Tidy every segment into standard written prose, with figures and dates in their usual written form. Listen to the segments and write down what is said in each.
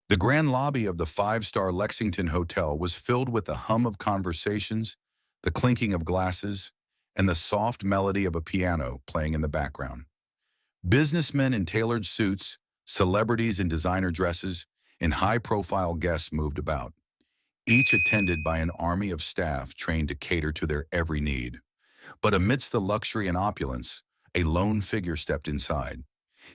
The grand lobby of the five-star Lexington Hotel was filled with the hum of conversations, the clinking of glasses, and the soft melody of a piano playing in the background. Businessmen in tailored suits, celebrities in designer dresses, and high-profile guests moved about, each attended by an army of staff trained to cater to their every need. But amidst the luxury and opulence, a lone figure stepped inside.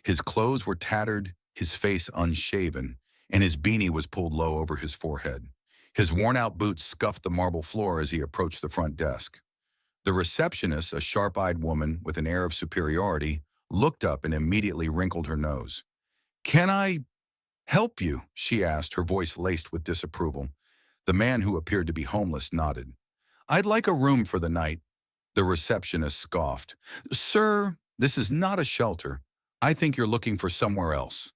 His clothes were tattered, his face unshaven, and his beanie was pulled low over his forehead. His worn-out boots scuffed the marble floor as he approached the front desk. The receptionist, a sharp-eyed woman with an air of superiority, looked up and immediately wrinkled her nose. "Can I help you?" she asked, her voice laced with disapproval. The man, who appeared to be homeless, nodded. "I'd like a room for the night." The receptionist scoffed. "Sir, this is not a shelter. I think you're looking for somewhere else."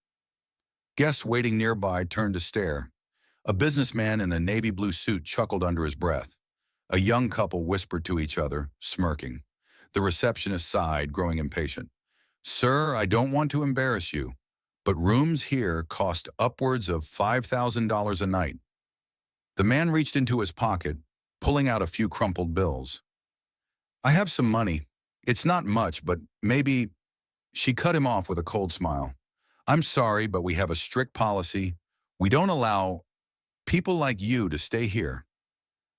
Guests waiting nearby turned to stare. A businessman in a navy blue suit chuckled under his breath. A young couple whispered to each other, smirking. The receptionist sighed, growing impatient. "Sir, I don't want to embarrass you, but rooms here cost upwards of $5,000 a night." The man reached into his pocket, pulling out a few crumpled bills. "I have some money. It's not much, but maybe—" She cut him off with a cold smile. "I'm sorry, but we have a strict policy. We don't allow people like you to stay here."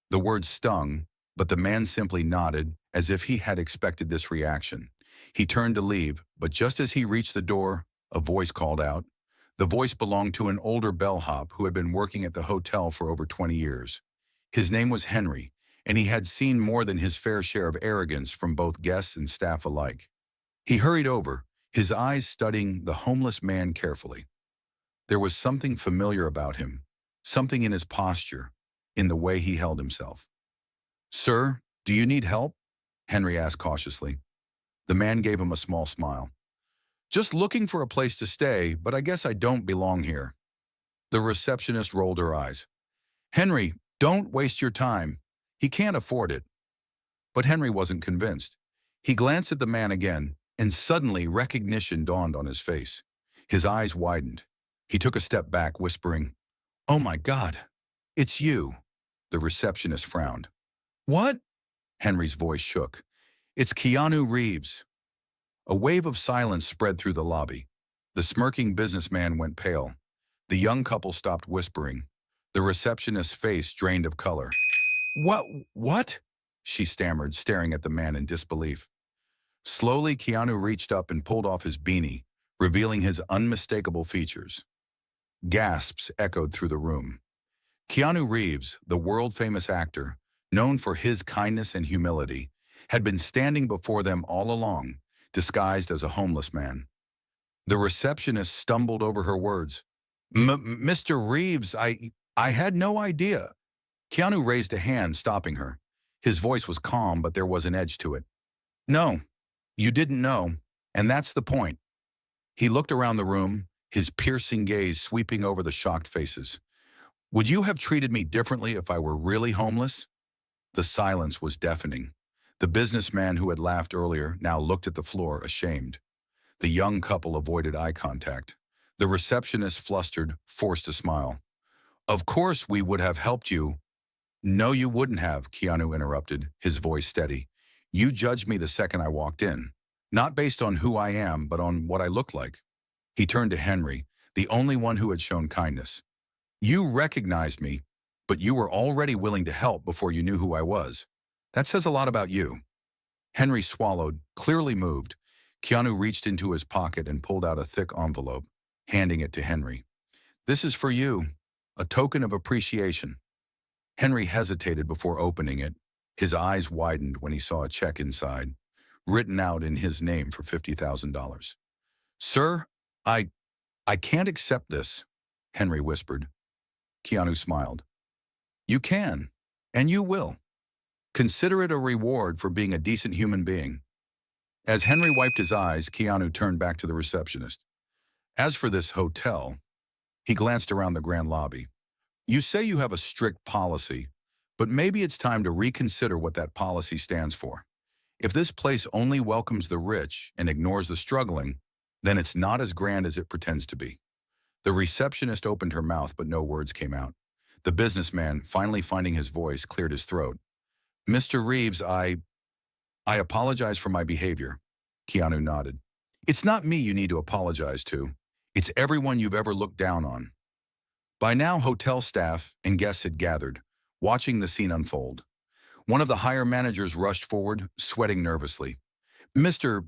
The words stung, but the man simply nodded, as if he had expected this reaction. He turned to leave, but just as he reached the door, a voice called out. The voice belonged to an older bellhop who had been working at the hotel for over 20 years. His name was Henry, and he had seen more than his fair share of arrogance from both guests and staff alike. He hurried over, his eyes studying the homeless man carefully. There was something familiar about him, something in his posture, in the way he held himself. "Sir, do you need help?" Henry asked cautiously. The man gave him a small smile. "Just looking for a place to stay, but I guess I don't belong here." The receptionist rolled her eyes. "Henry, don't waste your time. He can't afford it." But Henry wasn't convinced. He glanced at the man again, and suddenly recognition dawned on his face. His eyes widened. He took a step back, whispering, "Oh my God, it's you." The receptionist frowned. "What?" Henry's voice shook. "It's Keanu Reeves." A wave of silence spread through the lobby. The smirking businessman went pale. The young couple stopped whispering. The receptionist's face drained of color. What?" she stammered, staring at the man in disbelief. Slowly, Keanu reached up and pulled off his beanie, revealing his unmistakable features. Gasps echoed through the room. Keanu Reeves, the world-famous actor, known for his kindness and humility, had been standing before them all along, disguised as a homeless man. The receptionist stumbled over her words. "Mr. Reeves, I had no idea." Keanu raised a hand, stopping her. His voice was calm, but there was an edge to it. "No, you didn't know, and that's the point." He looked around the room, his piercing gaze sweeping over the shocked faces. "Would you have treated me differently if I were really homeless?" The silence was deafening. The businessman who had laughed earlier now looked at the floor, ashamed. The young couple avoided eye contact. The receptionist, flustered, forced a smile. "Of course we would have helped you." "No, you wouldn't have," Keanu interrupted, his voice steady. "You judged me the second I walked in, not based on who I am, but on what I look like." He turned to Henry, the only one who had shown kindness. "You recognized me, but you were already willing to help before you knew who I was. That says a lot about you." Henry swallowed, clearly moved. Keanu reached into his pocket and pulled out a thick envelope, handing it to Henry. "This is for you, a token of appreciation." Henry hesitated before opening it. His eyes widened when he saw a check inside, written out in his name for $50,000. "Sir, I can't accept this," Henry whispered. Keanu smiled. "You can, and you will. Consider it a reward for being a decent human being." As Henry wiped his eyes, Keanu turned back to the receptionist. "As for this hotel," he glanced around the grand lobby. "You say you have a strict policy, but maybe it's time to reconsider what that policy stands for. If this place only welcomes the rich and ignores the struggling, then it's not as grand as it pretends to be." The receptionist opened her mouth, but no words came out. The businessman, finally finding his voice, cleared his throat. Mr. Reeves, I apologize for my behavior. Keanu nodded. It's not me you need to apologize to. It's everyone you've ever looked down on. By now, hotel staff and guests had gathered, watching the scene unfold. One of the higher managers rushed forward, sweating nervously. Mr.